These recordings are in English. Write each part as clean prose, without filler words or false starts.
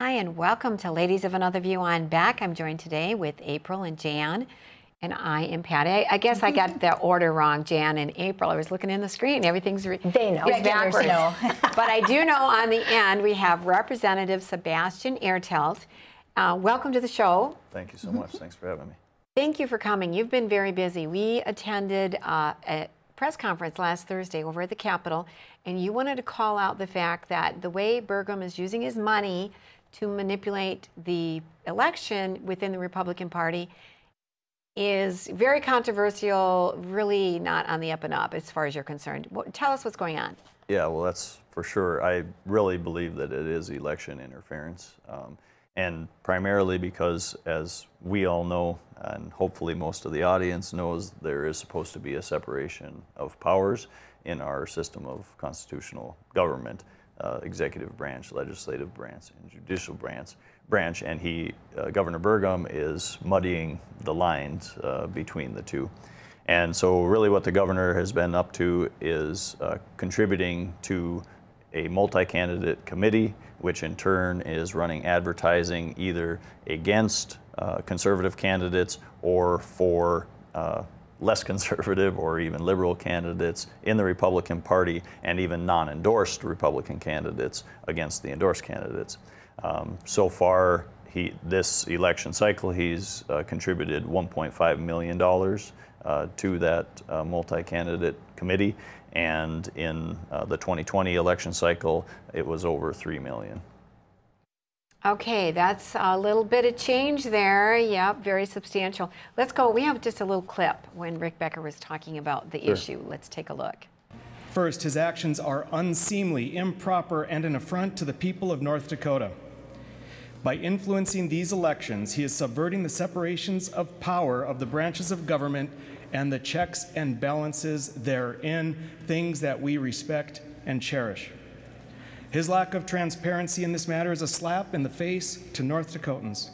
Hi, and welcome to Ladies of Another View. I'm back. I'm joined today with April and Jan, and I am Patty. I guess I got the order wrong, Jan and April. I was looking in the screen. Everything's they know. backwards. Know. But I do know on the end we have Representative Sebastian Ertelt. Welcome to the show. Thank you so much. Thanks for having me. Thank you for coming. You've been very busy. We attended a press conference last Thursday over at the Capitol, and you wanted to call out the fact that the way Burgham is using his money to manipulate the election within the Republican Party is very controversial, really not on the up and up as far as you're concerned. Tell us what's going on. Yeah, well, that's for sure. I really believe that it is election interference, and primarily because, as we all know, and hopefully most of the audience knows, there is supposed to be a separation of powers in our system of constitutional government. Executive branch, legislative branch, and judicial branch, and Governor Burgham is muddying the lines between the two. And so really what the governor has been up to is contributing to a multi-candidate committee, which in turn is running advertising either against conservative candidates or for less conservative or even liberal candidates in the Republican Party, and even non-endorsed Republican candidates against the endorsed candidates. So far, this election cycle, he's contributed $1.5 million to that multi-candidate committee, and in the 2020 election cycle, it was over $3 million. Okay, that's a little bit of change there. Yep, very substantial. Let's go. We have just a little clip when Rick Becker was talking about the issue. Let's take a look. First, his actions are unseemly, improper, and an affront to the people of North Dakota. By influencing these elections, he is subverting the separations of power of the branches of government and the checks and balances therein, things that we respect and cherish. His lack of transparency in this matter is a slap in the face to North Dakotans.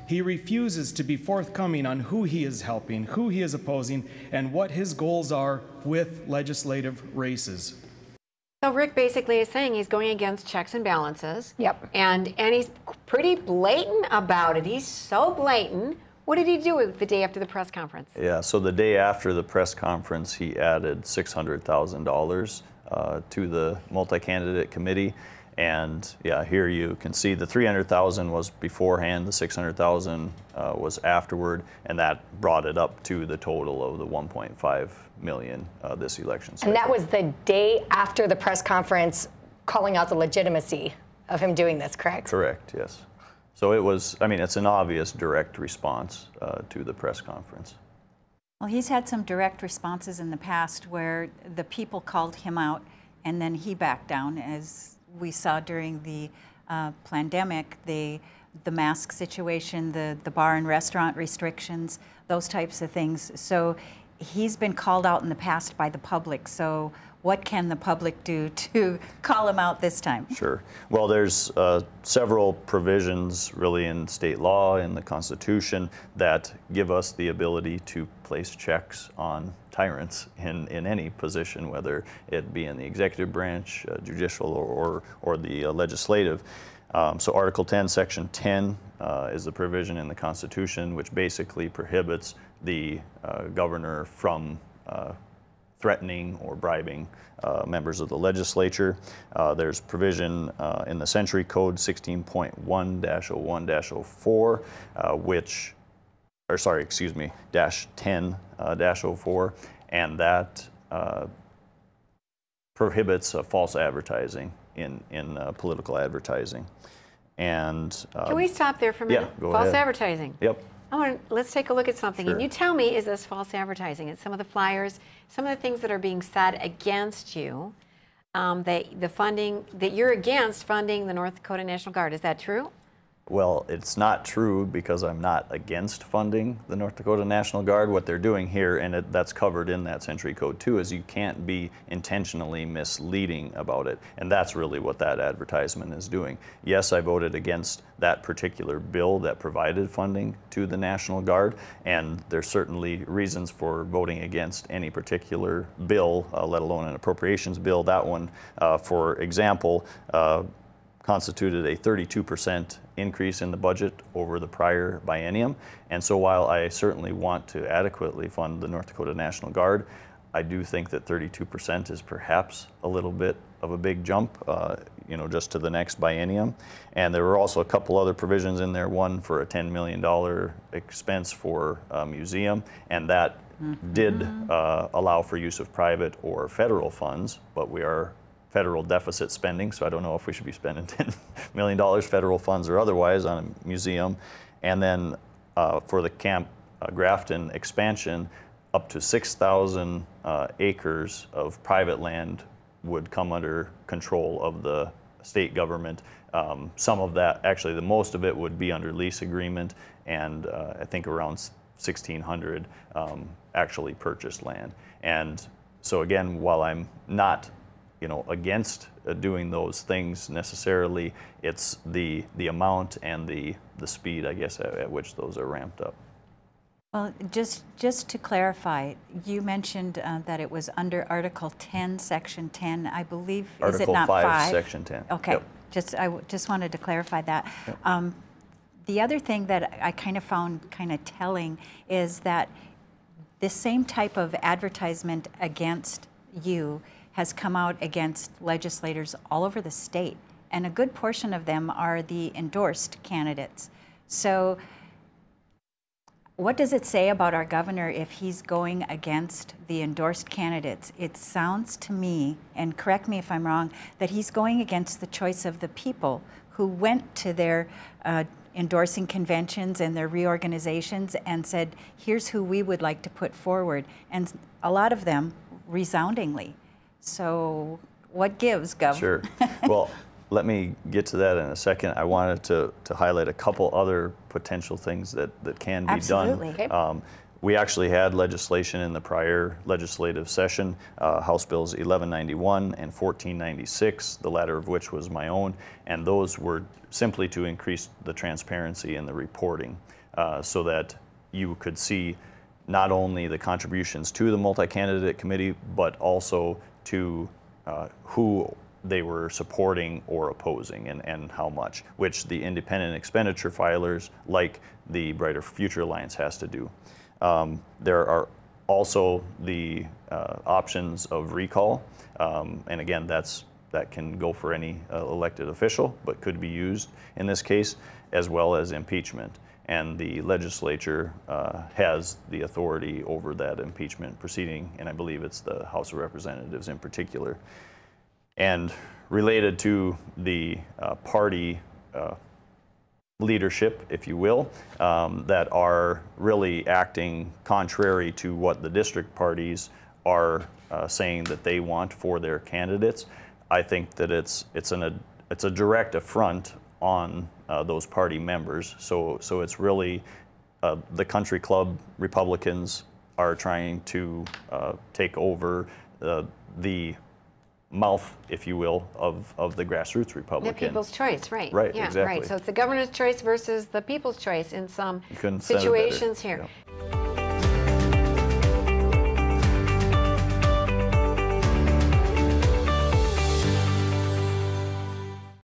He refuses to be forthcoming on who he is helping, who he is opposing, and what his goals are with legislative races. So Rick basically is saying he's going against checks and balances. Yep. And he's pretty blatant about it. He's so blatant. What did he do the day after the press conference? Yeah, so the day after the press conference, he added $600,000 to the multi-candidate committee, and yeah, here you can see the $300,000 was beforehand, the $600,000 was afterward, and that brought it up to the total of the $1.5 million this election cycle. And that was the day after the press conference, calling out the legitimacy of him doing this, correct? Correct, yes. So it was, I mean, it's an obvious direct response to the press conference. Well, he's had some direct responses in the past where the people called him out and then he backed down, as we saw during the pandemic, the mask situation, the bar and restaurant restrictions, those types of things. So he's been called out in the past by the public. So what can the public do to call him out this time? Sure. Well, there's several provisions really in state law, in the Constitution, that give us the ability to place checks on tyrants in any position, whether it be in the executive branch, judicial, or the legislative. So Article 10, Section 10 is the provision in the Constitution which basically prohibits the governor from threatening or bribing members of the legislature. There's provision in the Century Code 16.1-01-04, -10-04, and that prohibits false advertising in political advertising. And can we stop there for a minute? Yeah, go false ahead. Advertising. Yep. Let's take a look at something. Sure. And you tell me, is this false advertising? It's some of the flyers, some of the things that are being said against you, the funding, that you're against funding the North Dakota National Guard. Is that true? Well, it's not true because I'm not against funding the North Dakota National Guard. What they're doing here, and that's covered in that Century Code too, is you can't be intentionally misleading about it. And that's really what that advertisement is doing. Yes, I voted against that particular bill that provided funding to the National Guard, and there's certainly reasons for voting against any particular bill, let alone an appropriations bill. That one, for example, constituted a 32% increase in the budget over the prior biennium. And so while I certainly want to adequately fund the North Dakota National Guard, I do think that 32% is perhaps a little bit of a big jump, you know, just to the next biennium. And there were also a couple other provisions in there, one for a $10 million expense for a museum, and that did allow for use of private or federal funds, but we are federal deficit spending, so I don't know if we should be spending $10 million federal funds or otherwise on a museum. And then for the Camp Grafton expansion, up to 6,000 acres of private land would come under control of the state government. Some of that, actually the most of it, would be under lease agreement, and I think around 1,600 actually purchased land. And so again, while I'm not, you know, against doing those things necessarily, it's the amount and the speed, I guess, at which those are ramped up. Well, just to clarify, you mentioned that it was under Article 10, Section 10, I believe. Is it not 5? Section 10. Okay, yep. I just wanted to clarify that. Yep. The other thing that I kind of found kind of telling is that this same type of advertisement against you has come out against legislators all over the state, and a good portion of them are the endorsed candidates. So what does it say about our governor if he's going against the endorsed candidates? It sounds to me, and correct me if I'm wrong, that he's going against the choice of the people who went to their endorsing conventions and their reorganizations and said, here's who we would like to put forward. And a lot of them resoundingly. So what gives, Gov? Sure. Well, let me get to that in a second. I wanted to highlight a couple other potential things that can be Absolutely. done. Okay. We actually had legislation in the prior legislative session, House Bills 1191 and 1496, the latter of which was my own, and those were simply to increase the transparency in the reporting so that you could see not only the contributions to the multi-candidate committee, but also to who they were supporting or opposing and how much, which the independent expenditure filers like the Brighter Future Alliance has to do. There are also the options of recall, and again, that can go for any elected official, but could be used in this case, as well as impeachment. And the legislature has the authority over that impeachment proceeding, and I believe it's the House of Representatives in particular. And related to the party leadership, if you will, that are really acting contrary to what the district parties are saying that they want for their candidates, I think that it's a direct affront on those party members. So it's really the country club Republicans are trying to take over the mouth, if you will, of the grassroots Republican. The people's choice, right. Right, yeah, exactly. Right, so it's the governor's choice versus the people's choice in some You couldn't have said it better. situations here. Yeah.